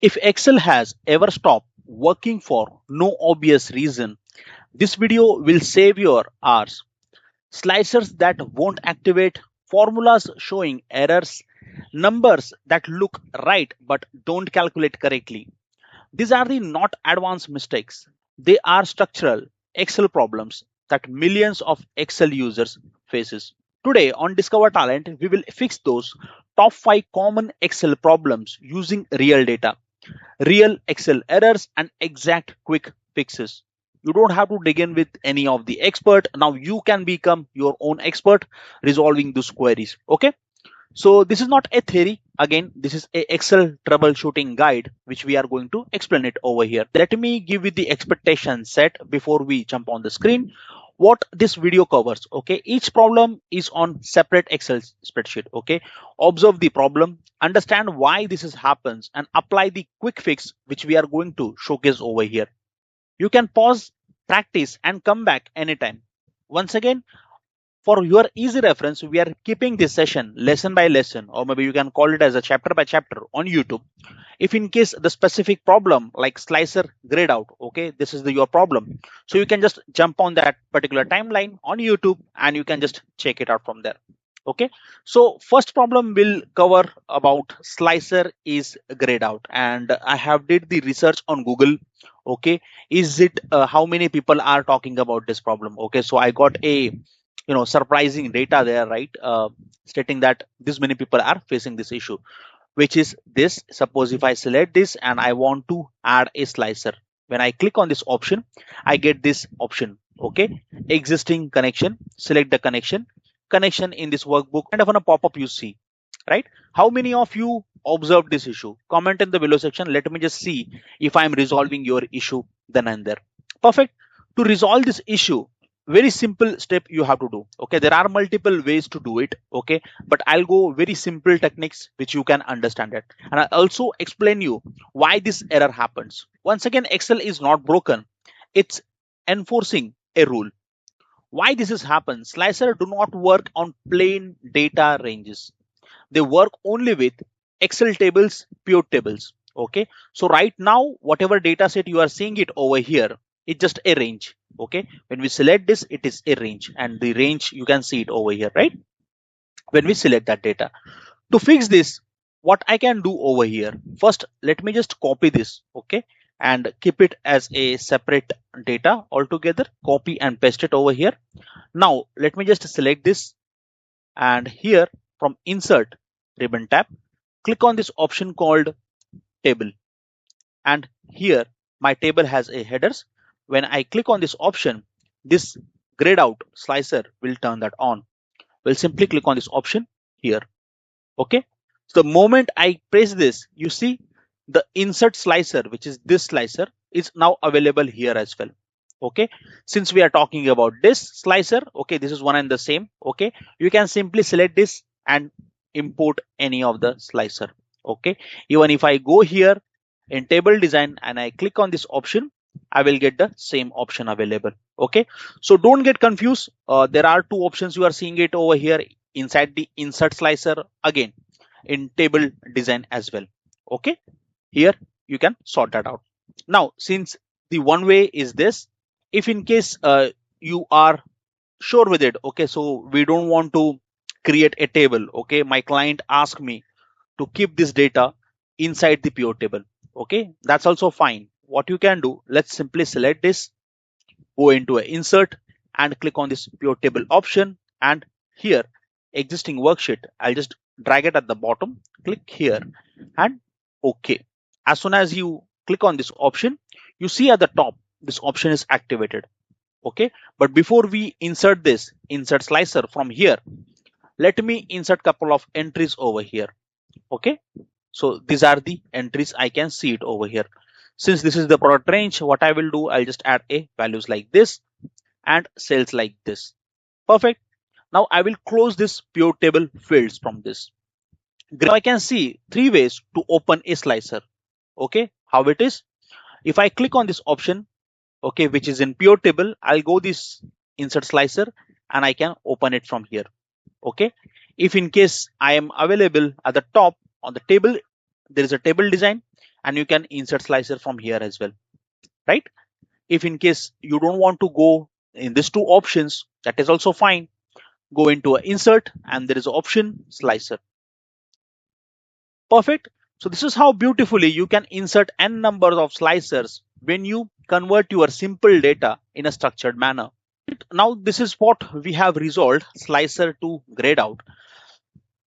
If Excel has ever stopped working for no obvious reason, this video will save your hours. Slicers that won't activate, formulas showing errors, numbers that look right but don't calculate correctly. These are the not advanced mistakes. They are structural Excel problems that millions of Excel users faces. Today on Discover Talent, we will fix those top 5 common Excel problems using real data, real Excel errors and exact quick fixes. You don't have to dig in with any of the expert. Now you can become your own expert resolving those queries. Okay. So this is not a theory. Again, this is a Excel troubleshooting guide, which we are going to explain it over here. Let me give you the expectation set before we jump on the screen. What this video covers, okay? Each problem is on separate Excel spreadsheet, okay? Observe the problem, understand why this is happens, and apply the quick fix, which we are going to showcase over here. You can pause, practice, and come back anytime. Once again, for your easy reference, we are keeping this session lesson by lesson, or maybe you can call it as a chapter by chapter on YouTube. If in case the specific problem like slicer grayed out, okay, this is your problem. So you can just jump on that particular timeline on YouTube and you can just check it out from there. Okay, so first problem will cover about slicer is grayed out, and I have did the research on Google. Okay, is it how many people are talking about this problem? Okay, so I got a surprising data there, right? Stating that this many people are facing this issue, which is this. Suppose if I select this and I want to add a slicer, when I click on this option, I get this option. Okay, existing connection, select the connection in this workbook, kind of on a pop-up you see, right? How many of you observed this issue? Comment in the below section. Let me just see if I'm resolving your issue then and there. Perfect. To resolve this issue, very simple step you have to do. Okay, there are multiple ways to do it. Okay, but I'll go very simple techniques which you can understand it, and I also explain you why this error happens. Once again, Excel is not broken, it's enforcing a rule. Why this has happened? Slicer do not work on plain data ranges. They work only with Excel tables, pivot tables. Okay, so right now whatever data set you are seeing it over here, it's just a range. Okay, when we select this, it is a range, and the range you can see it over here, right? When we select that data, to fix this, what I can do over here, first let me just copy this, okay, and keep it as a separate data altogether. Copy and paste it over here. Now let me just select this, and here from insert ribbon tab, click on this option called table, and here my table has a headers. When I click on this option, this grayed out slicer will turn that on. We'll simply click on this option here. Okay, so the moment I press this, you see the insert slicer, which is this slicer, is now available here as well. Okay, since we are talking about this slicer, okay, this is one and the same. Okay, you can simply select this and import any of the slicer. Okay, even if I go here in table design and I click on this option, I will get the same option available. Okay, so don't get confused. There are two options you are seeing it over here inside the insert slicer, again in table design as well. Okay, here you can sort that out. Now since the one way is this, if in case you are sure with it, okay, so we don't want to create a table. Okay, my client asked me to keep this data inside the pivot table. Okay, that's also fine. What you can do, let's simply select this, go into a insert and click on this pivot table option, and here existing worksheet, I'll just drag it at the bottom, click here and okay. As soon as you click on this option, you see at the top this option is activated. Okay, but before we insert this insert slicer from here, let me insert couple of entries over here. Okay, so these are the entries, I can see it over here. Since this is the product range, what I will do, I'll just add a values like this and cells like this. Perfect. Now I will close this pivot table fields from this. Now I can see three ways to open a slicer. Okay, how it is? If I click on this option, okay, which is in pivot table, I'll go this insert slicer and I can open it from here. Okay, if in case I am available at the top on the table, there is a table design, and you can insert slicer from here as well, right? If in case you don't want to go in these two options, that is also fine. Go into a insert and there is option slicer. Perfect. So this is how beautifully you can insert n numbers of slicers when you convert your simple data in a structured manner. Now this is what we have resolved slicer to grayed out.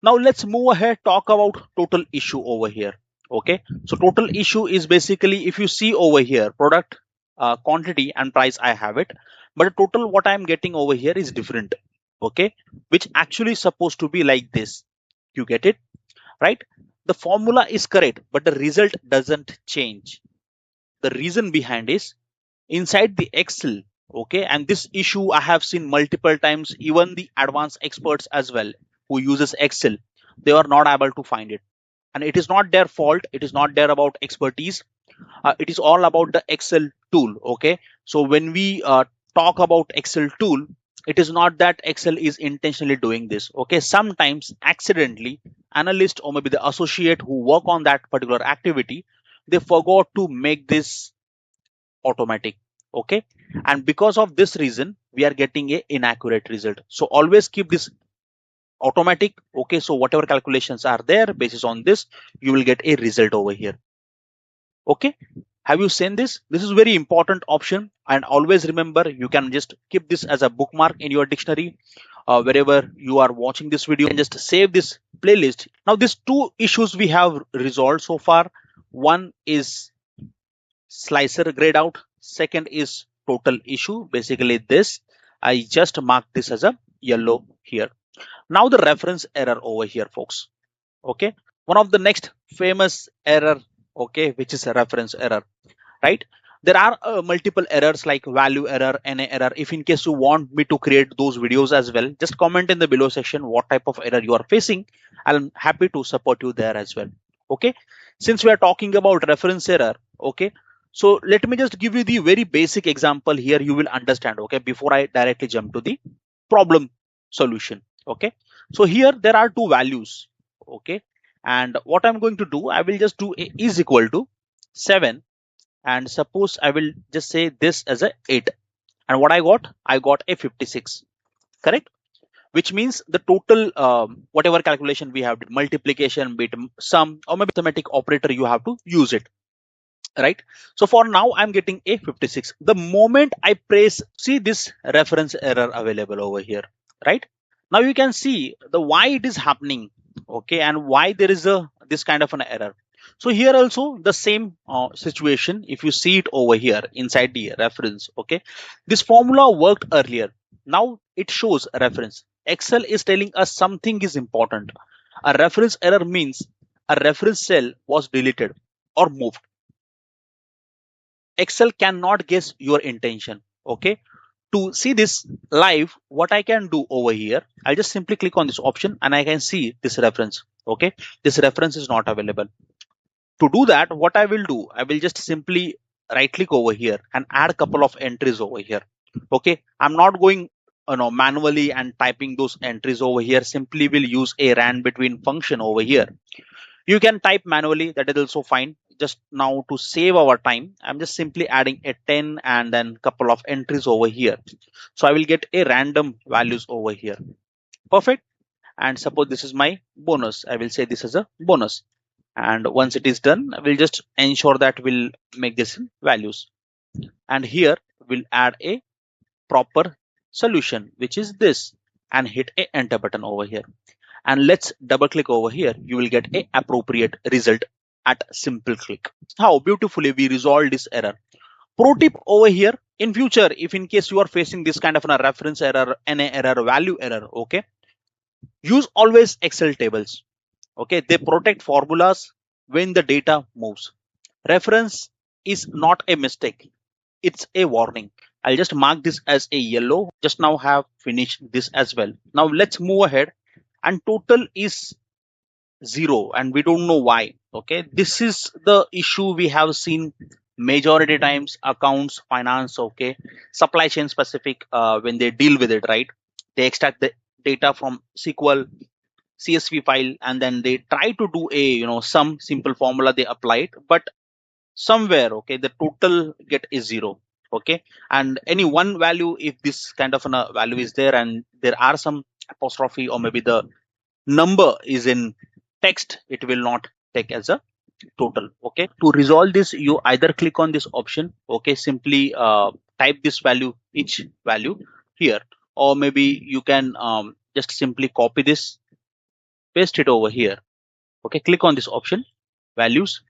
Now let's move ahead, talk about total issue over here. Okay, so total issue is basically, if you see over here, product, quantity and price, I have it, but the total what I'm getting over here is different. Okay, which actually is supposed to be like this. You get it, right? The formula is correct, but the result doesn't change. The reason behind is inside the Excel. Okay, and this issue I have seen multiple times, even the advanced experts as well who uses Excel, they are not able to find it. And it is not their fault, it is not there about expertise, it is all about the Excel tool. Okay, so when we talk about Excel tool, it is not that Excel is intentionally doing this. Okay, sometimes accidentally analyst or maybe the associate who work on that particular activity, they forgot to make this automatic. Okay, and because of this reason we are getting a inaccurate result. So always keep this automatic. Okay, so whatever calculations are there, basis on this you will get a result over here. Okay, have you seen this? This is very important option, and always remember, you can just keep this as a bookmark in your dictionary. Wherever you are watching this video, you can just save this playlist. Now these two issues we have resolved so far. One is slicer grayed out, second is total issue, basically this. I just marked this as a yellow here. Now the reference error over here, folks. Okay, one of the next famous error, okay, which is a reference error, right? There are multiple errors like value error, NA error. If in case you want me to create those videos as well, just comment in the below section what type of error you are facing. I'm happy to support you there as well. Okay, since we are talking about reference error, okay, so let me just give you the very basic example here, you will understand. Okay, before I directly jump to the problem solution. Okay, so here there are two values. Okay, and what I'm going to do, I will just do a is equal to 7, and suppose I will just say this as a 8, and what I got a 56, correct? Which means the total whatever calculation we have, multiplication, bit sum, or maybe arithmetic operator, you have to use it, right? So for now I'm getting a 56. The moment I press, see this reference error available over here, right? Now you can see the why it is happening, okay, and why there is a this kind of an error. So here also the same situation, if you see it over here inside the reference. Okay, this formula worked earlier, now it shows a reference. Excel is telling us something is important. A reference error means a reference cell was deleted or moved. Excel cannot guess your intention. Okay, to see this live, what I can do over here, I'll just simply click on this option and I can see this reference. Okay, this reference is not available. To do that, what I will do, I will just simply right click over here and add a couple of entries over here. Okay, I'm not going manually and typing those entries over here, simply will use a ran between function over here. You can type manually, that is also fine. Just now to save our time, I'm just simply adding a 10 and then couple of entries over here. So I will get a random values over here. Perfect. And suppose this is my bonus, I will say this is a bonus. And once it is done, I will just ensure that we'll make this in values. And here we'll add a proper solution, which is this, and hit a enter button over here. And let's double click over here, you will get a appropriate result at simple click. How beautifully we resolve this error. Pro tip over here, in future, if in case you are facing this kind of a reference error, NA error, value error, okay, use always Excel tables. Okay, they protect formulas when the data moves. Reference is not a mistake, it's a warning. I'll just mark this as a yellow. Just now have finished this as well. Now let's move ahead, and total is 0 and we don't know why. Okay, this is the issue we have seen majority times, accounts, finance, okay, supply chain specific, when they deal with it, right? They extract the data from SQL, CSV file, and then they try to do a some simple formula, they apply it, but somewhere, okay, the total get is zero. Okay, and any one value, if this kind of a value is there and there are some apostrophe or maybe the number is in text, it will not take as a total. Okay, to resolve this, you either click on this option, okay, simply type this value, each value here, or maybe you can just simply copy this, paste it over here. Okay, click on this option, values,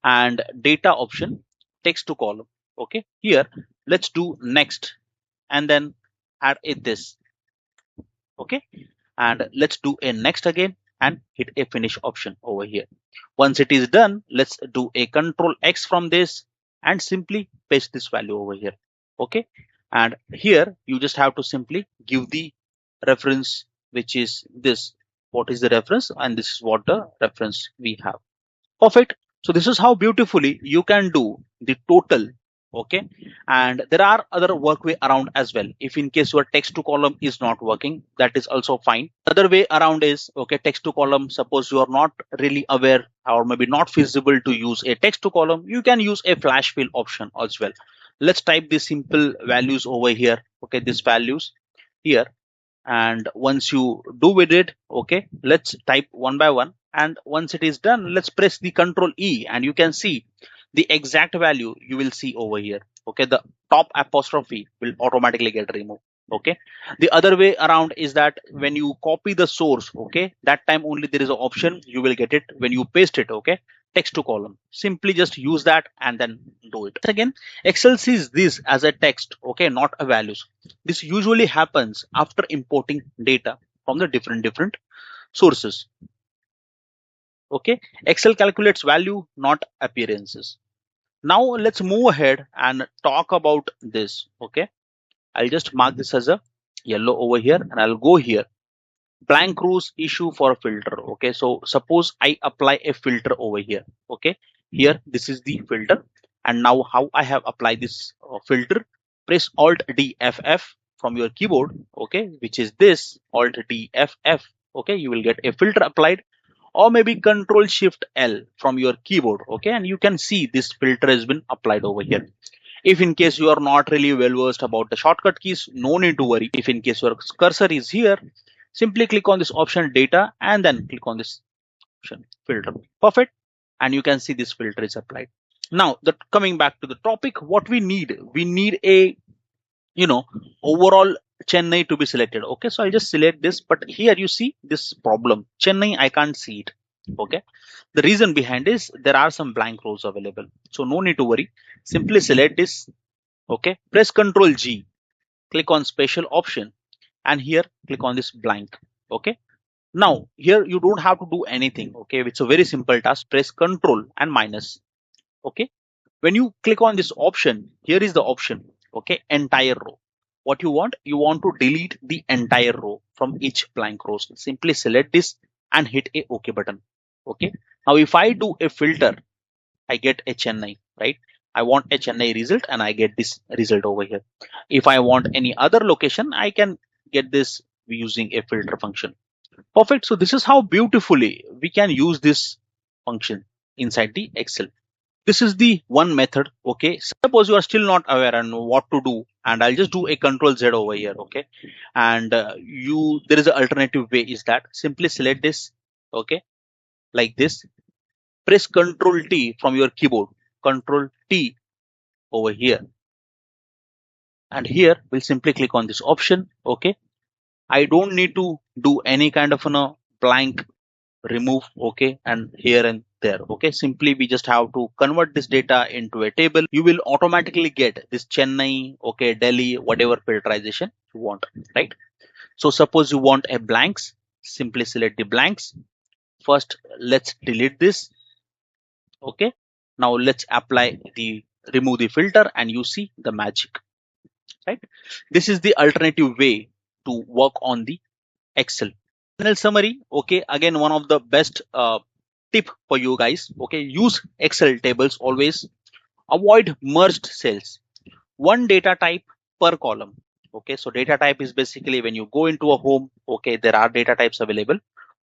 and data option, text to column. Okay, here let's do next, and then add it this. Okay, and let's do a next again and hit a finish option over here. Once it is done, let's do a control X from this and simply paste this value over here. Okay, and here you just have to simply give the reference, which is this. What is the reference? And this is what the reference we have. Perfect. So this is how beautifully you can do the total. Okay, and there are other work way around as well. If in case your text to column is not working, that is also fine. Other way around is, okay, text to column, suppose you are not really aware or maybe not feasible to use a text to column, you can use a flash fill option as well. Let's type the simple values over here. Okay, these values here, and once you do with it, okay, let's type one by one, and once it is done, let's press the control E, and you can see the exact value you will see over here. Okay, the top apostrophe will automatically get removed. Okay, the other way around is that when you copy the source, okay, that time only there is an option you will get it when you paste it. Okay, text to column, simply just use that and then do it again. Excel sees this as a text, okay, not a values. This usually happens after importing data from the different sources. Okay, Excel calculates value, not appearances. Now let's move ahead and talk about this. Okay, I'll just mark this as a yellow over here, and I'll go here, blank rows issue for filter. Okay, so suppose I apply a filter over here. Okay, here this is the filter, and now how I have applied this filter, press Alt D F from your keyboard. Okay, which is this Alt D F. Okay, you will get a filter applied, or maybe Control Shift L from your keyboard. Okay, and you can see this filter has been applied over here. If in case you are not really well versed about the shortcut keys, no need to worry. If in case your cursor is here, simply click on this option data and then click on this option filter. Perfect. And you can see this filter is applied. Now, coming back to the topic, what we need a overall Chennai to be selected. Okay, so I'll just select this, but here you see this problem, Chennai, I can't see it. Okay, the reason behind is there are some blank rows available, so no need to worry. Simply select this. Okay, press Ctrl G, click on special option, and here click on this blank. Okay, now here you don't have to do anything. Okay, it's a very simple task. Press Ctrl and minus. Okay, when you click on this option, here is the option. Okay, entire row. What you want to delete the entire row from each blank row. So simply select this and hit a OK button. Okay, now if I do a filter, I get a Chennai, right? I want a Chennai result and I get this result over here. If I want any other location, I can get this using a filter function. Perfect. So this is how beautifully we can use this function inside the Excel. This is the one method. Okay, suppose you are still not aware and what to do, and I'll just do a Control Z over here. Okay, and there is an alternative way, is that simply select this. Okay, like this, press Control T from your keyboard, Control T over here, and here we'll simply click on this option. Okay, I don't need to do any kind of blank remove. Okay, and here and there. Okay, simply we just have to convert this data into a table. You will automatically get this Chennai, okay, Delhi, whatever filterization you want, right? So suppose you want a blanks, simply select the blanks. First, let's delete this. Okay, now let's apply the remove the filter, and you see the magic, right? This is the alternative way to work on the Excel. Final summary. Okay, again, one of the best tip for you guys. Okay, use Excel tables always. Avoid merged cells. One data type per column. Okay, so data type is basically when you go into a home, okay, there are data types available.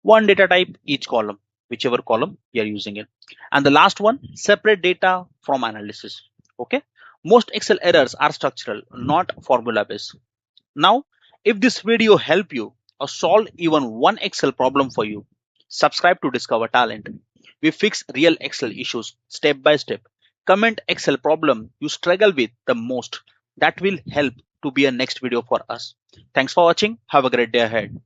one data type each column, whichever column you are using it. And the last one, separate data from analysis. Okay. Most Excel errors are structural, not formula based. Now, if this video helped you or solve even one Excel problem for you, subscribe to Discover Talent. We fix real Excel issues step by step. Comment Excel problem you struggle with the most. That will help to be a next video for us. Thanks for watching. Have a great day ahead.